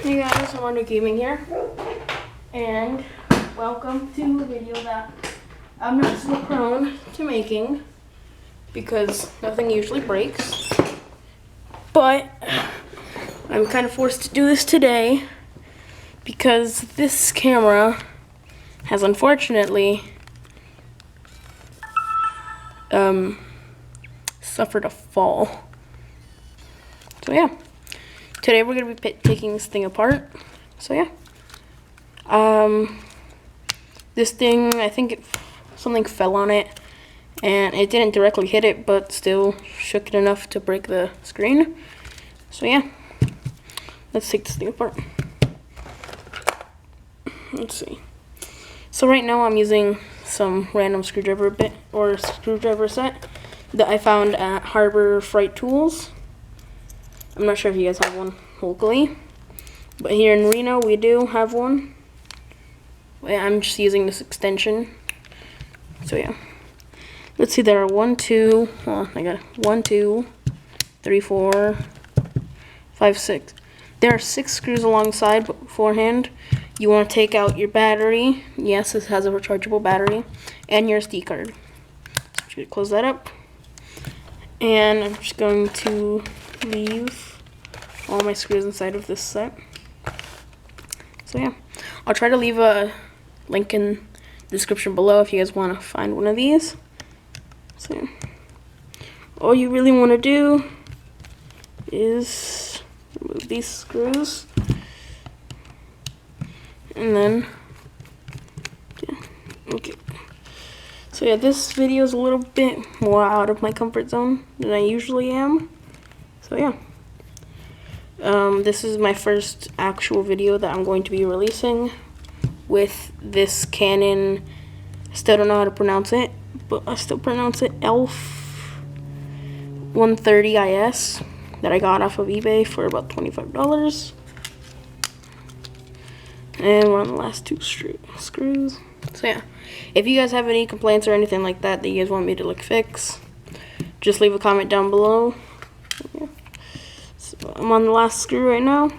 Hey guys, I'm Under Gaming here, and welcome to a video that I'm not so prone to making because nothing usually breaks, but I'm kind of forced to do this today because this camera has unfortunately suffered a fall. So yeah. Today we're going to be taking this thing apart. So yeah. This thing, I think something fell on it and it didn't directly hit it, but still shook it enough to break the screen. So yeah. Let's take this thing apart. Let's see. So right now I'm using some random screwdriver screwdriver set that I found at Harbor Freight Tools. I'm not sure if you guys have one locally, but here in Reno we do have one. I'm just using this extension. So yeah, let's see. There are 1, 2. Well, I got 1, 2, 3, 4, 5, 6. There are 6 screws alongside beforehand. You want to take out your battery. Yes, this has a rechargeable battery, and your SD card. So I'm just gonna close that up, and I'm just going to leave all my screws inside of this set. So yeah, I'll try to leave a link in the description below if you guys want to find one of these. So yeah. All you really want to do is remove these screws, and then yeah, okay. So yeah, this video is a little bit more out of my comfort zone than I usually am. So yeah, this is my first actual video that I'm going to be releasing with this Canon. I still don't know how to pronounce it, but I still pronounce it ELPH 130 IS that I got off of eBay for about $25. And we're on the last 2 screws. So yeah, if you guys have any complaints or anything like that you guys want me to fix, just leave a comment down below. Yeah. So I'm on the last screw right now,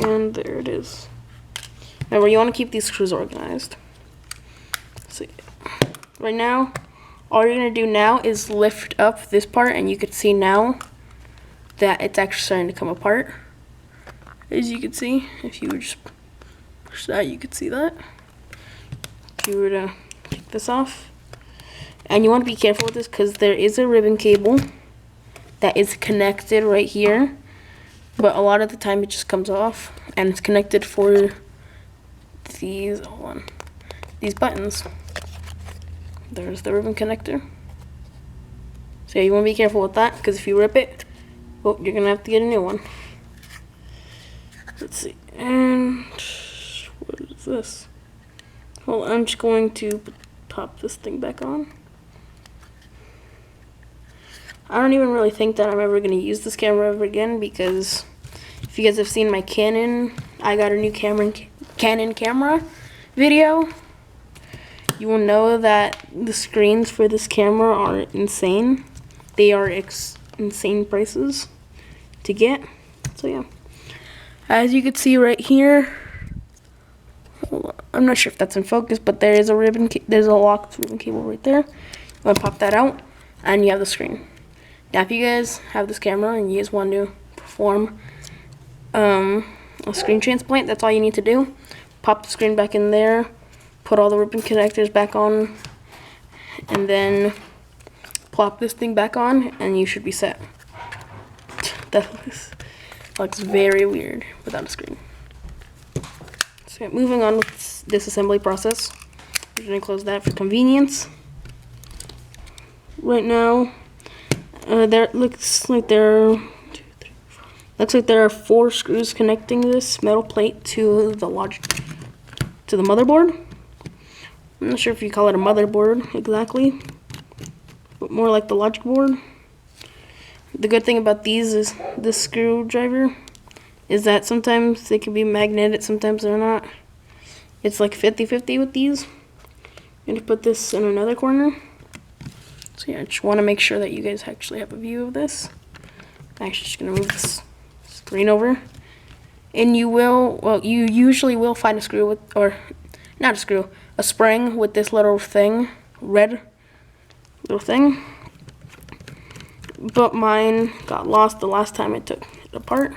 and there it is. Remember, you want to keep these screws organized. So right now, all you're gonna do now is lift up this part, and you can see now that it's actually starting to come apart. As you can see, if you would just push that, you could see that. If you were to take this off. And you want to be careful with this because there is a ribbon cable that is connected right here, but a lot of the time it just comes off, and it's connected for these, these buttons. There's the ribbon connector. So yeah, you want to be careful with that because if you rip it, well, you're gonna have to get a new one. Let's see, and what is this? Well, I'm just going to pop this thing back on. I don't even really think that I'm ever going to use this camera ever again, because if you guys have seen my Canon, I got a new Canon camera video, you will know that the screens for this camera are insane. They are insane prices to get. So yeah, as you can see right here, I'm not sure if that's in focus, but there is a there's a locked ribbon cable right there. I'm gonna pop that out, and you have the screen. Now, if you guys have this camera and you guys want to perform a screen transplant, that's all you need to do. Pop the screen back in there, put all the ribbon connectors back on, and then plop this thing back on, and you should be set. That looks very weird without a screen. So moving on with this assembly process, we're going to close that for convenience. Right now, there looks like there are Looks like there are 4 screws connecting this metal plate to the motherboard. I'm not sure if you call it a motherboard exactly, but more like the logic board. The good thing about these is this screwdriver is that sometimes they can be magnetic, sometimes they're not. It's like 50-50 with these. I'm going to put this in another corner. So yeah, I just want to make sure that you guys actually have a view of this. I'm actually just going to move this screen over. And you usually will find a screw with, or not a screw, a spring with this little thing, red little thing. But mine got lost the last time I took it apart.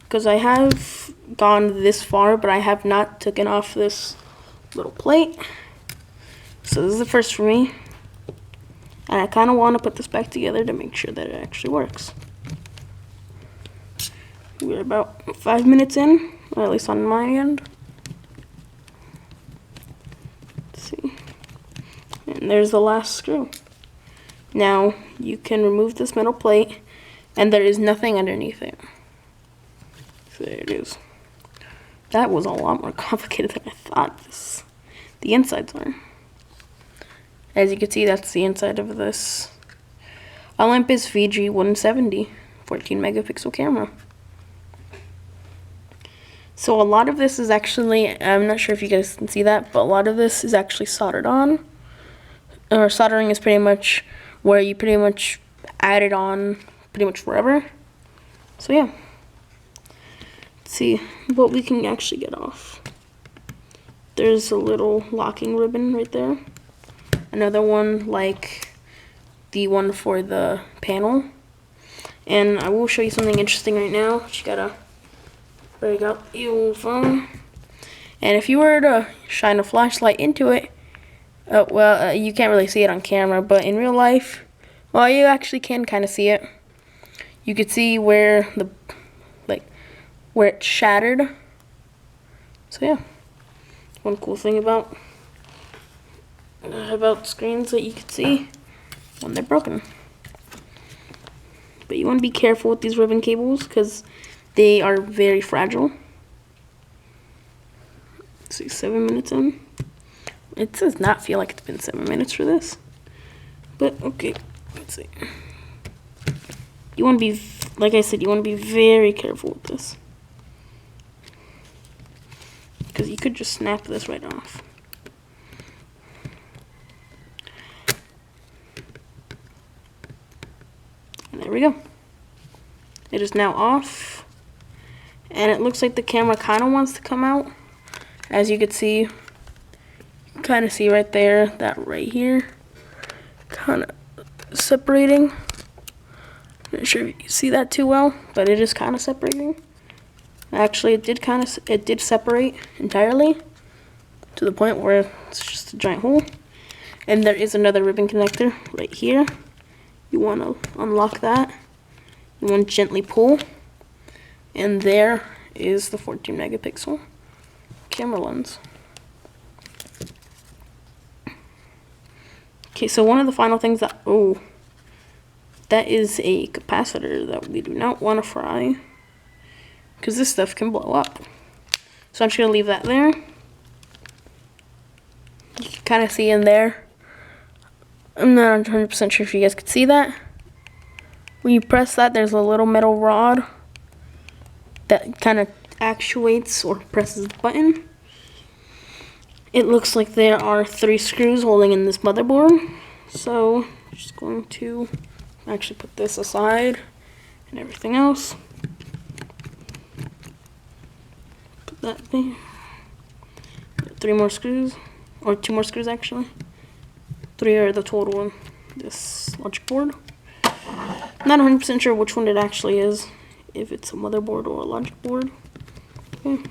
Because I have gone this far, but I have not taken off this little plate. So this is the first for me. And I kind of want to put this back together to make sure that it actually works. We're about 5 minutes in, or at least on my end. Let's see. And there's the last screw. Now, you can remove this metal plate, and there is nothing underneath it. So there it is. That was a lot more complicated than I thought the insides are. As you can see, that's the inside of this Olympus VG170 14 megapixel camera. So a lot of this is actually, I'm not sure if you guys can see that, but a lot of this is actually soldered on. Or soldering is pretty much where you pretty much add it on pretty much forever. So yeah. Let's see what we can actually get off. There's a little locking ribbon right there. Another one like the one for the panel. And I will show you something interesting right now. Just gotta break out your phone. And if you were to shine a flashlight into it, you can't really see it on camera, but in real life, well, you actually can kind of see it. You could see where where it shattered. So yeah, one cool thing about screens that you can see when they're broken. But you want to be careful with these ribbon cables because they are very fragile. Let's see, 7 minutes in. It does not feel like it's been 7 minutes for this. But okay, let's see. You want to be, like I said, you want to be very careful with this. Because you could just snap this right off. And there we go. It is now off. And it looks like the camera kind of wants to come out. As you can see, kind of see right there, that right here, kind of separating. I'm not sure if you can see that too well, but it is kind of separating. Actually, it did separate entirely to the point where it's just a giant hole. And there is another ribbon connector right here. You want to unlock that. You want to gently pull, and there is the 14 megapixel camera lens. Okay, so one of the final things that, that is a capacitor that we do not want to fry, because this stuff can blow up. So I'm just going to leave that there. You can kind of see in there. I'm not 100% sure if you guys could see that. When you press that, there's a little metal rod that kind of actuates or presses the button. It looks like there are 3 screws holding in this motherboard. So I'm just going to actually put this aside and everything else. Put that there. 3 more screws, or 2 more screws actually. 3 are the total in this logic board. I'm not 100% sure which one it actually is, if it's a motherboard or a logic board. Okay.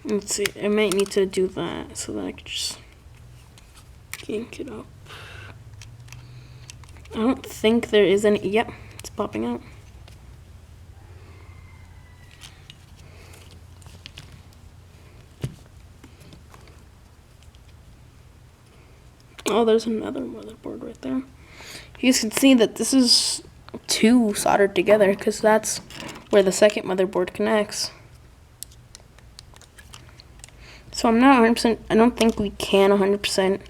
Let's see, I might need to do that so that I can just yank it up. I don't think there is any, yep, it's popping out. Oh, there's another motherboard right there. You can see that this is two soldered together because that's where the second motherboard connects. So I'm not 100%, I don't think we can 100%,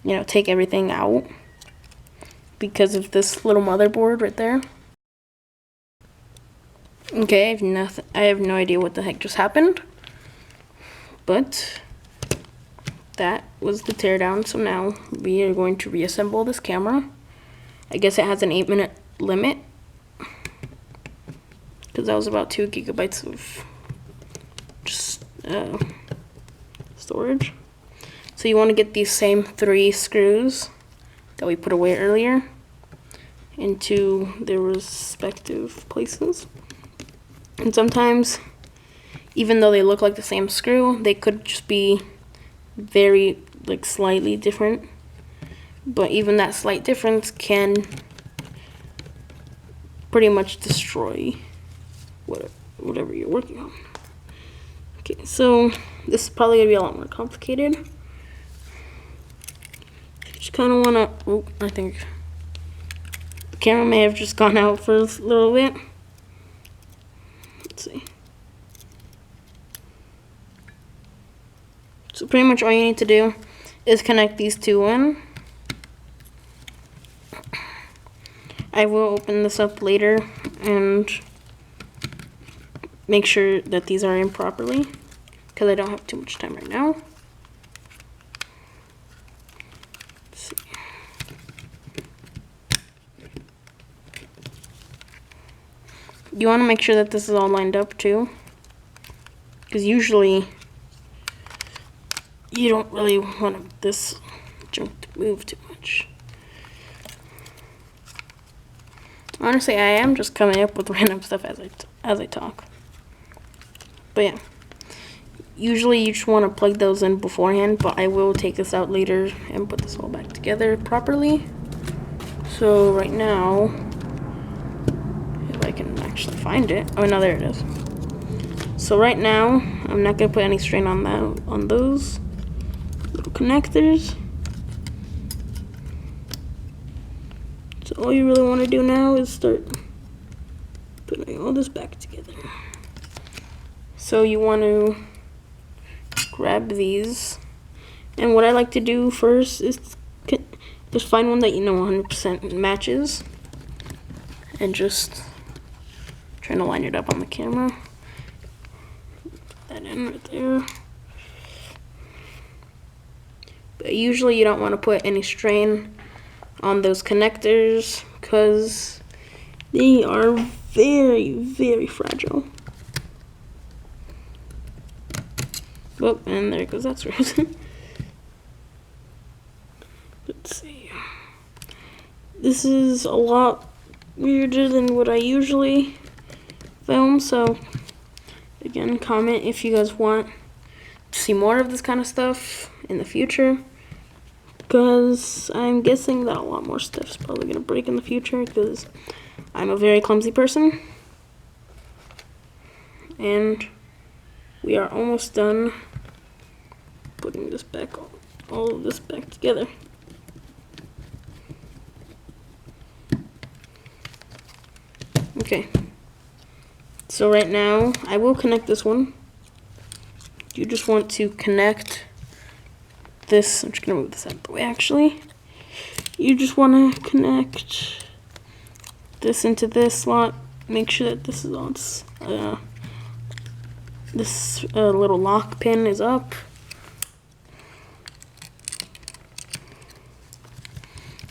you know, take everything out because of this little motherboard right there. Okay, I have no idea what the heck just happened, but that was the teardown. So now we are going to reassemble this camera. I guess it has an 8-minute limit because that was about 2 gigabytes of just storage. So you want to get these same 3 screws that we put away earlier into their respective places. And sometimes, even though they look like the same screw, they could just be very, like, slightly different. But even that slight difference can pretty much destroy whatever you're working on. Okay, so this is probably gonna be a lot more complicated. Just kind of wanna, oh, I think the camera may have just gone out for a little bit. Let's see. So pretty much all you need to do is connect these two in. I will open this up later and make sure that these are in properly because I don't have too much time right now. Let's see. You want to make sure that this is all lined up too, because usually you don't really want this junk to move too much. Honestly, I am just coming up with random stuff as I talk. But yeah, usually you just want to plug those in beforehand, but I will take this out later and put this all back together properly. So right now, if I can actually find it. Oh no, there it is. So right now, I'm not gonna put any strain on those little connectors. So all you really want to do now is start putting all this back together. So you want to grab these, and what I like to do first is just find one that you know 100% matches, and just trying to line it up on the camera. That in right there. But usually you don't want to put any strain on those connectors because they are very, very fragile. Oh, and there goes that screws. Let's see. This is a lot weirder than what I usually film, so again, comment if you guys want to see more of this kind of stuff in the future, because I'm guessing that a lot more stuff's probably gonna break in the future because I'm a very clumsy person. And we are almost done putting this back, all of this back together. Okay, so right now I will connect this one. You just want to connect this. I'm just gonna move this out of the way actually. You just want to connect this into this slot. Make sure that this is on this little lock pin is up.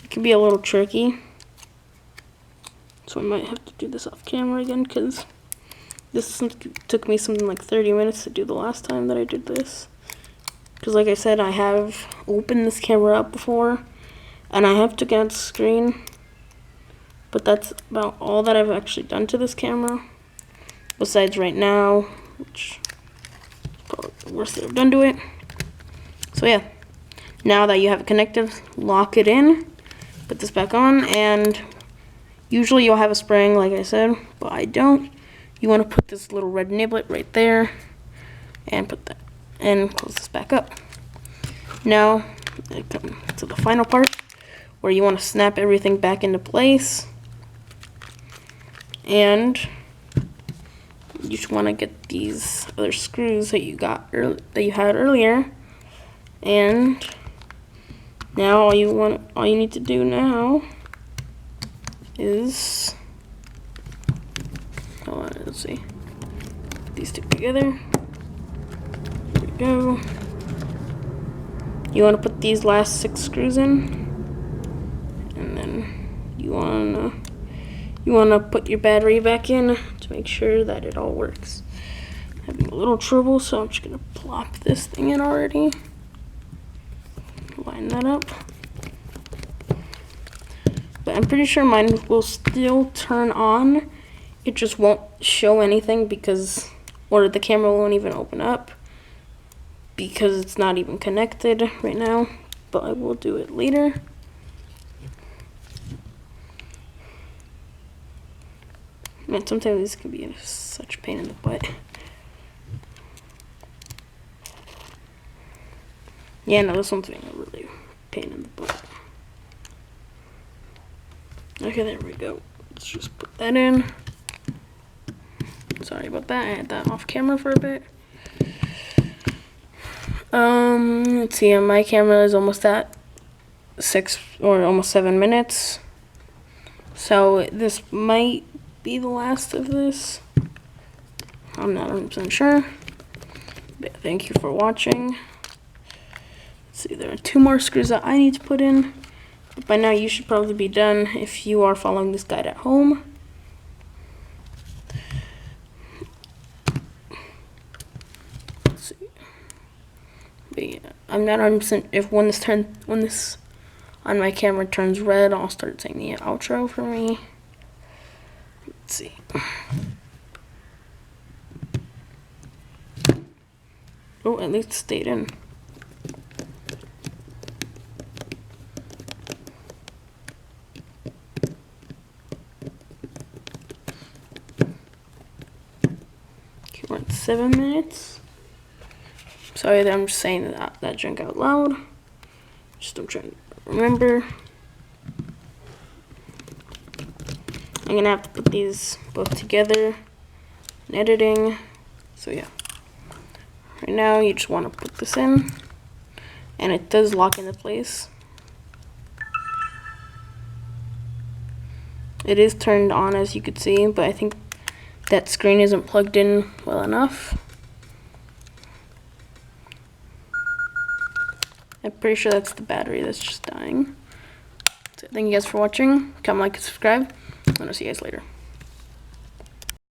It can be a little tricky, so I might have to do this off camera again because this took me something like 30 minutes to do the last time that I did this. Because like I said, I have opened this camera up before and I have taken out the screen, but that's about all that I've actually done to this camera. Besides right now, which is probably the worst that I've done to it. So yeah, now that you have it connected, lock it in, put this back on, and usually you'll have a spring like I said, but I don't. You want to put this little red niblet right there and put that and close this back up. Now, I come to the final part where you want to snap everything back into place. And you just want to get these other screws that you had earlier. And now all you need to do now is, hold on, let's see. Put these two together. There we go. You want to put these last 6 screws in, and then you want to put your battery back in to make sure that it all works. I'm having a little trouble, so I'm just gonna plop this thing in already. Line that up. But I'm pretty sure mine will still turn on. It just won't show anything or the camera won't even open up, because it's not even connected right now, but I will do it later. Man, sometimes this can be such a pain in the butt. Yeah, no, this one's being a really pain in the butt. Okay, there we go. Let's just put that in. Sorry about that, I had that off camera for a bit. Let's see, my camera is almost at 6 or almost 7 minutes. So this might be the last of this. I'm not 100% sure. But thank you for watching. Let's see, there are 2 more screws that I need to put in. But by now you should probably be done if you are following this guide at home. But yeah, I'm not 100% if when this on my camera turns red, I'll start saying the outro for me. Let's see. Oh, at least it stayed in. Okay, we're at 7 minutes. Sorry that I'm just saying that junk out loud. I'm trying to remember. I'm gonna have to put these both together in editing. So yeah. Right now you just want to put this in, and it does lock into place. It is turned on, as you could see, but I think that screen isn't plugged in well enough. I'm pretty sure that's the battery that's just dying. So thank you guys for watching. Comment, like, and subscribe, and I'll see you guys later.